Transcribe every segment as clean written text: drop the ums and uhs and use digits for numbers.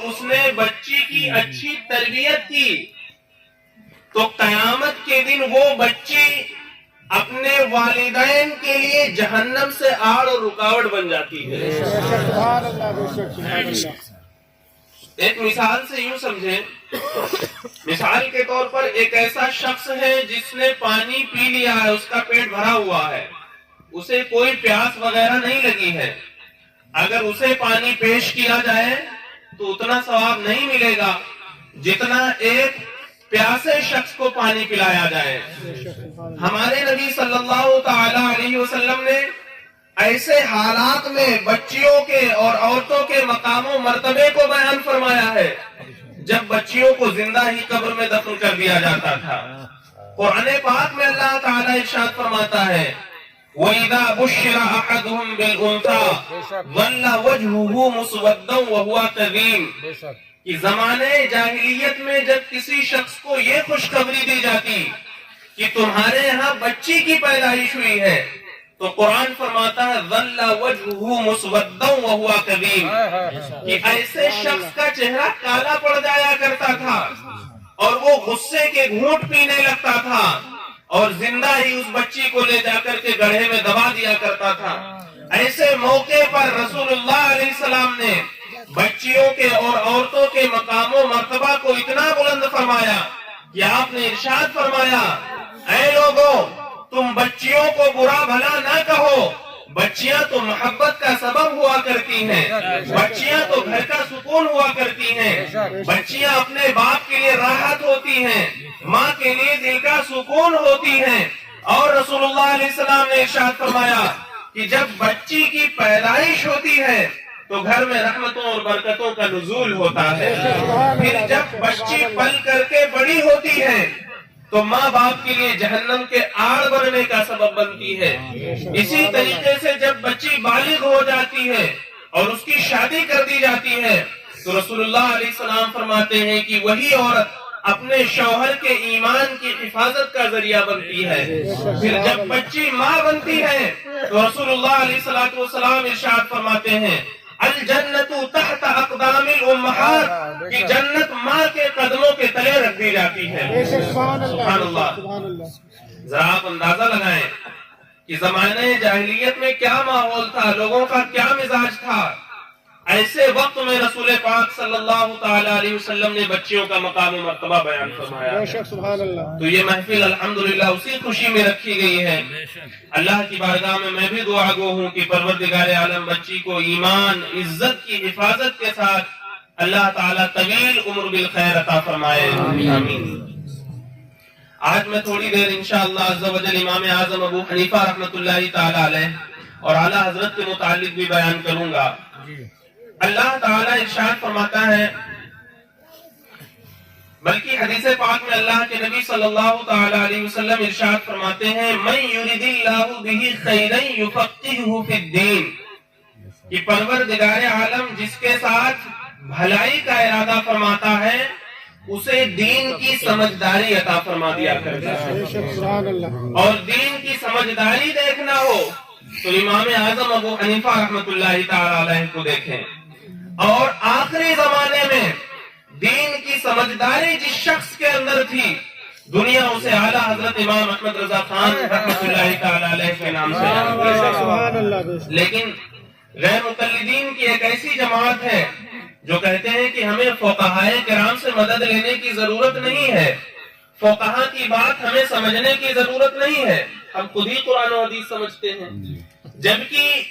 اس نے بچی کی اچھی تربیت کی تو قیامت کے دن وہ بچی اپنے والدین کے لیے جہنم سے آڑ اور رکاوٹ بن جاتی ہے۔ ایک مثال سے یوں سمجھیں، مثال کے طور پر ایک ایسا شخص ہے جس نے پانی پی لیا ہے، اس کا پیٹ بھرا ہوا ہے، اسے کوئی پیاس وغیرہ نہیں لگی ہے۔ اگر اسے پانی پیش کیا جائے تو اتنا ثواب نہیں ملے گا جتنا ایک پیاسے شخص کو پانی پلایا جائے۔ ہمارے نبی صلی اللہ تعالی علیہ وسلم نے ایسے حالات میں بچیوں کے اور عورتوں کے مقام و مرتبے کو بیان فرمایا ہے جب بچیوں کو زندہ ہی قبر میں دفن کر دیا جاتا تھا۔ قرآن پاک میں اللہ تعالیٰ ارشاد فرماتا ہے وَإِذَا بُشِّرَ أَحَدُهُمْ بِالْأُنثَىٰ ظَلَّ وَجْهُهُ مُسْوَدًّا وَهُوَ كَظِيمٌ کہ زمانے جاہلیت میں جب کسی شخص کو یہ خوشخبری دی جاتی کہ تمہارے یہاں بچی کی پیدائش ہوئی ہے تو قرآن فرماتا ہے ظَلَّ وَجْهُهُ مُسْوَدًّا وَهُوَ كَظِيمٌ کہ ایسے شخص کا چہرہ کالا پڑ جایا کرتا تھا اور وہ غصے کے گھونٹ پینے لگتا تھا اور زندہ ہی اس بچی کو لے جا کر کے گڑھے میں دبا دیا کرتا تھا۔ ایسے موقع پر رسول اللہ علیہ السلام نے بچیوں کے اور عورتوں کے مقام و مرتبہ کو اتنا بلند فرمایا کہ آپ نے ارشاد فرمایا اے لوگوں تم بچیوں کو برا بھلا نہ کہو، بچیاں تو محبت کا سبب ہوا کرتی ہیں، بچیاں تو گھر کا سکون ہوا کرتی ہیں، بچیاں اپنے باپ کے لیے راحت ہوتی ہیں، ماں کے لیے دل کا سکون ہوتی ہیں۔ اور رسول اللہ علیہ السلام نے ارشاد فرمایا کہ جب بچی کی پیدائش ہوتی ہے تو گھر میں رحمتوں اور برکتوں کا نزول ہوتا ہے، پھر جب بچی پل کر کے بڑی ہوتی ہے تو ماں باپ کے لیے جہنم کے آڑ بننے کا سبب بنتی ہے۔ اسی طریقے سے جب بچی بالغ ہو جاتی ہے اور اس کی شادی کر دی جاتی ہے تو رسول اللہ علیہ السلام فرماتے ہیں کہ وہی عورت اپنے شوہر کے ایمان کی حفاظت کا ذریعہ بنتی ہے۔ پھر جب بچی ماں بنتی ہے تو رسول اللہ علیہ السلام ارشاد فرماتے ہیں الجنت تحت اقدام الامہات کہ جنت ماں کے قدموں کے تلے رکھ دی جاتی ہے۔ سبحان اللہ۔ ذرا آپ اندازہ لگائیں کہ زمانے جاہلیت میں کیا ماحول تھا، لوگوں کا کیا مزاج تھا۔ ایسے وقت میں رسول پاک صلی اللہ تعالی علیہ وسلم نے بچیوں کا مقام و مرتبہ بیان فرمایا۔ تو یہ محفل الحمدللہ اسی خوشی میں رکھی گئی ہے۔ اللہ کی بارگاہ میں میں بھی دعا گو ہوں کہ پروردگار عالم بچی کو ایمان عزت کی حفاظت کے ساتھ اللہ تعالیٰ طویل عمر بالخیر عطا فرمائے، آمین۔ آج میں تھوڑی دیر انشاءاللہ عز و جل امام اعظم ابو حنیفہ رحمۃ اللہ تعالی علیہ اور اعلیٰ حضرت کے متعلق بھی بیان کروں گا۔ اللہ تعالیٰ ارشاد فرماتا ہے، بلکہ حدیث پاک میں اللہ کے نبی صلی اللہ تعالی علیہ وسلم ارشاد فرماتے ہیں من یرید اللہ بہ خیرا یفقہہ فی الدین کہ پروردگار عالم جس کے ساتھ بھلائی کا ارادہ فرماتا ہے اسے دین کی سمجھداری عطا فرما دیا کرتا ہے۔ اور دین کی سمجھداری دیکھنا ہو تو امام اعظم ابو حنیفہ رحمۃ اللہ تعالی علیہ کو دیکھیں۔ اور آخری زمانے میں دین کی سمجھداری جس شخص کے اندر تھی دنیا اسے اعلیٰ حضرت امام احمد رضا خان رحمۃ اللہ تعالی علیہ کے نام سے جانتی ہے۔ لیکن غیر مقلدین کی ایک ایسی جماعت ہے جو کہتے ہیں کہ ہمیں فقہائے کرام سے مدد لینے کی ضرورت نہیں ہے، فقہا کی بات ہمیں سمجھنے کی ضرورت نہیں ہے، ہم خود ہی قرآن و حدیث سمجھتے ہیں۔ جبکہ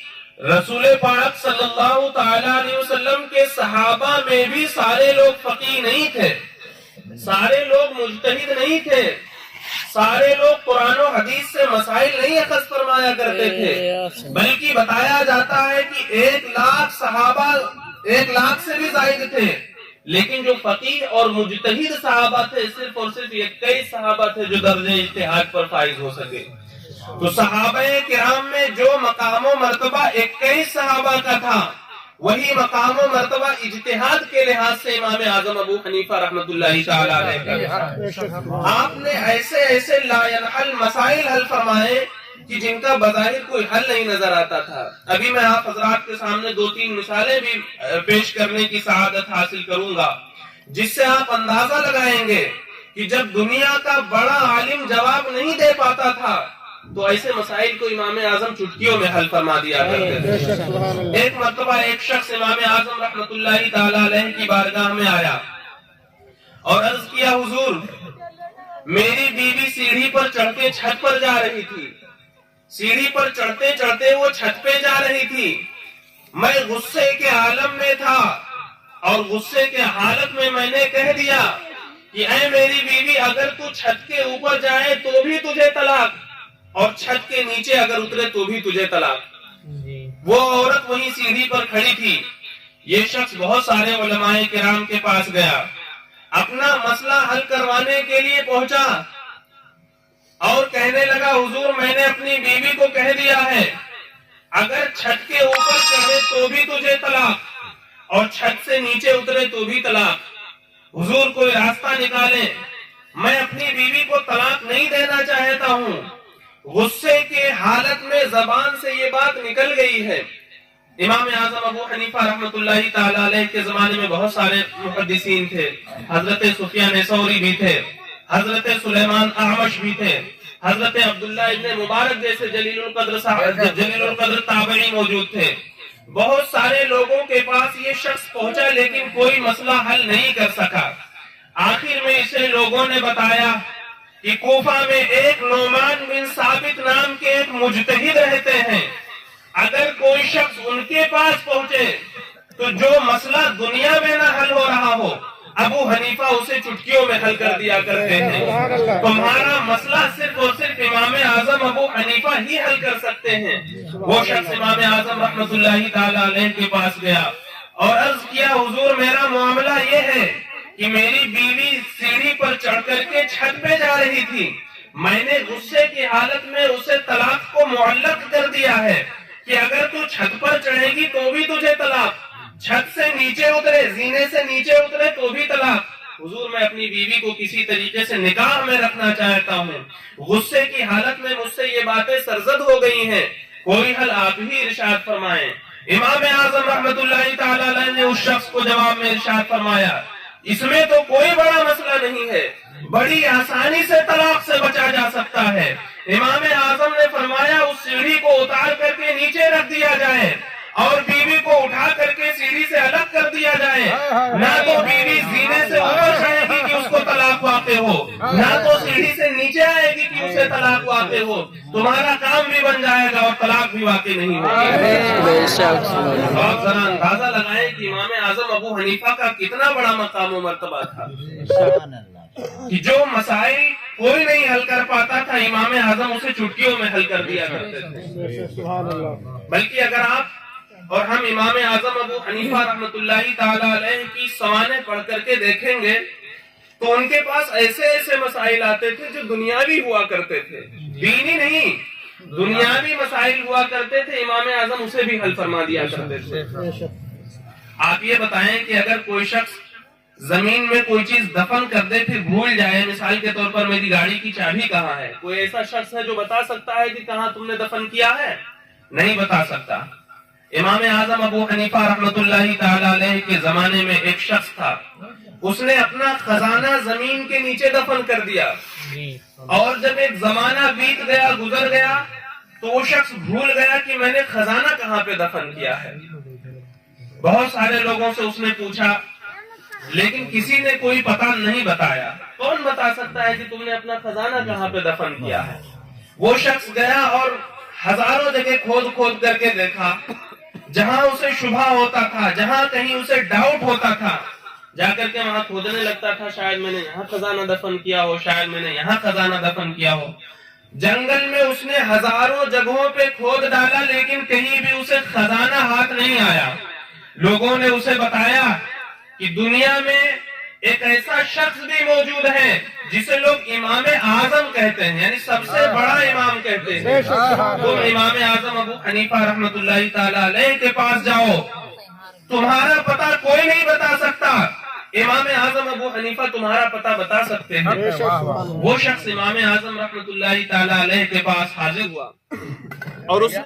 رسول پاک صلی اللہ تعالی علیہ وسلم کے صحابہ میں بھی سارے لوگ فقیہ نہیں تھے، سارے لوگ مجتہد نہیں تھے، سارے لوگ قرآن و حدیث سے مسائل نہیں اخذ فرمایا کرتے تھے، بلکہ بتایا جاتا ہے کہ 1,00,000 صحابہ 1,00,000 سے بھی زائد تھے، لیکن جو فقیہ اور مجتہد صحابہ تھے صرف اور صرف 21 صحابہ تھے جو درجہ اجتہاد پر فائز ہو سکے۔ تو صحابہ کرام میں جو مقام و مرتبہ 21 صحابہ کا تھا وہی مقام و مرتبہ اجتہاد کے لحاظ سے امام اعظم ابو حنیفہ رحمۃ اللہ تعالی علیہ کا۔ آپ نے ایسے ایسے لا ینحل مسائل حل فرمائے کہ جن کا بظاہر کوئی حل نہیں نظر آتا تھا۔ ابھی میں آپ حضرات کے سامنے 2-3 مثالیں بھی پیش کرنے کی سعادت حاصل کروں گا، جس سے آپ اندازہ لگائیں گے کہ جب دنیا کا بڑا عالم جواب نہیں دے پاتا تھا تو ایسے مسائل کو امام اعظم چٹکیوں میں حل فرما دیا کرتے تھے۔ ایک مرتبہ ایک شخص امام اعظم رحمۃ اللہ تعالی علیہ کی بارگاہ میں آیا اور عرض کیا، حضور میری بیوی سیڑھی پر چڑھ کے چھت پر جا رہی تھی، سیڑھی پر چڑھتے چڑھتے وہ چھت پہ جا رہی تھی، میں غصے کے عالم میں تھا اور غصے کے حالت میں میں نے کہہ دیا کہ اے میری بیوی اگر تو چھت کے اوپر جائے تو بھی تجھے طلاق، اور چھت کے نیچے اگر اترے تو بھی تجھے طلاق۔ وہ عورت وہیں سیڑھی پر کھڑی تھی۔ یہ شخص بہت سارے علماء کرام کے پاس گیا، اپنا مسئلہ حل کروانے کے لیے پہنچا اور کہنے لگا، حضور میں نے اپنی بیوی کو کہہ دیا ہے اگر چھت کے اوپر چڑھے تو بھی تجھے طلاق اور چھت سے نیچے اترے تو بھی طلاق، حضور کوئی راستہ نکالیں، میں اپنی بیوی کو طلاق نہیں دینا چاہتا ہوں۔ غصے کے حالت میں زبان سے یہ بات نکل گئی ہے۔ امام اعظم ابو حنیفہ رحمۃ اللہ تعالی علیہ کے زمانے میں بہت سارے محدثین تھے، حضرت سفیان ثوری بھی تھے، حضرت سلیمان اعمش بھی تھے، حضرت عبداللہ ابن مبارک جیسے جلیل القدر تابعی موجود تھے۔ بہت سارے لوگوں کے پاس یہ شخص پہنچا لیکن کوئی مسئلہ حل نہیں کر سکا۔ آخر میں اسے لوگوں نے بتایا کہ کوفہ میں ایک نعمان بن ثابت نام کے ایک مجتہد رہتے ہیں، اگر کوئی شخص ان کے پاس پہنچے تو جو مسئلہ دنیا میں نہ حل ہو رہا ہو ابو حنیفہ اسے چٹکیوں میں حل کر دیا کرتے ہیں۔ تمہارا مسئلہ صرف اور صرف امام اعظم ابو حنیفہ ہی حل کر سکتے ہیں۔ وہ شخص امام اعظم رحمۃ اللہ تعالی علیہ کے پاس گیا اور عرض کیا، حضور میرا معاملہ یہ ہے کہ میری بیوی سیڑھی پر چڑھ کر کے چھت پہ جا رہی تھی، میں نے غصے کی حالت میں اسے طلاق کو معلق کر دیا ہے کہ اگر تو چھت پر چڑھے گی تو بھی تجھے طلاق، چھت سے نیچے اترے، زینے سے نیچے اترے تو بھی طلاق۔ حضور میں اپنی بیوی کو کسی طریقے سے نکاح میں رکھنا چاہتا ہوں، غصے کی حالت میں مجھ سے یہ باتیں سرزد ہو گئی ہیں، کوئی حل آپ ہی ارشاد فرمائیں۔ امام اعظم رحمۃ اللہ تعالی علیہ نے اس شخص کو جواب میں ارشاد فرمایا، اس میں تو کوئی بڑا مسئلہ نہیں ہے، بڑی آسانی سے طلاق سے بچا جا سکتا ہے۔ امام اعظم نے فرمایا اس سیڑھی کو اتار کر کے نیچے رکھ دیا جائے اور بیوی کو اٹھا کر کے سیڑھی سے الگ کر دیا جائے، نہ تو بیوی زینے سے اوپر جائے گی کہ اس کو طلاق واقع ہو، نہ تو سیڑھی سے نیچے آئے گی کہ اسے طلاق واقع ہو، تمہارا کام بھی بن جائے گا اور طلاق بھی واقع نہیں ہوگی۔ آپ ذرا اندازہ لگائیں کہ امام اعظم ابو حنیفہ کا کتنا بڑا مقام و مرتبہ تھا کہ جو مسائل کوئی نہیں حل کر پاتا تھا امام اعظم اسے چٹکیوں میں حل کر دیا کرتے تھے۔ بلکہ اگر آپ اور ہم امام اعظم ابو حنیفہ رحمۃ اللہ تعالی علیہ کی سوانح پڑھ کر کے دیکھیں گے تو ان کے پاس ایسے ایسے مسائل آتے تھے جو دنیاوی ہوا کرتے تھے، دینی نہیں، دنیاوی مسائل ہوا کرتے تھے، امام اعظم اسے بھی حل فرما دیا کرتے تھے۔ آپ یہ بتائیں کہ اگر کوئی شخص زمین میں کوئی چیز دفن کر دے پھر بھول جائے، مثال کے طور پر میری گاڑی کی چابی کہاں ہے، کوئی ایسا شخص ہے جو بتا سکتا ہے کہ کہاں تم نے دفن کیا ہے؟ نہیں بتا سکتا۔ امام اعظم ابو حنیفہ رحمۃ اللہ تعالی علیہ کے زمانے میں ایک شخص تھا، اس نے اپنا خزانہ زمین کے نیچے دفن کر دیا، اور جب ایک زمانہ بیت گیا، گزر گیا، تو وہ شخص بھول گیا کہ میں نے خزانہ کہاں پہ دفن کیا ہے۔ بہت سارے لوگوں سے اس نے پوچھا لیکن کسی نے کوئی پتہ نہیں بتایا۔ کون بتا سکتا ہے کہ تم نے اپنا خزانہ کہاں پہ دفن کیا ہے؟ وہ شخص گیا اور ہزاروں جگہ کھود کھود کر کے دیکھا، جہاں اسے شبہ ہوتا تھا، جہاں کہیں اسے ڈاؤٹ ہوتا تھا، جا کر کے وہاں کھودنے لگتا تھا، شاید میں نے یہاں خزانہ دفن کیا ہو، شاید میں نے یہاں خزانہ دفن کیا ہو۔ جنگل میں اس نے ہزاروں جگہوں پہ کھود ڈالا لیکن کہیں بھی اسے خزانہ ہاتھ نہیں آیا۔ لوگوں نے اسے بتایا کہ دنیا میں ایک ایسا شخص بھی موجود ہے جسے لوگ امام اعظم کہتے ہیں، یعنی سب سے بڑا امام کہتے ہیں، تم امام اعظم ابو حنیفہ رحمۃ اللہ تعالی علیہ کے پاس جاؤ، تمہارا پتہ کوئی نہیں بتا سکتا، امام اعظم ابو حنیفہ تمہارا پتہ بتا سکتے ہیں۔ وہ شخص امام اعظم رحمۃ اللہ تعالی علیہ کے پاس حاضر ہوا اور اس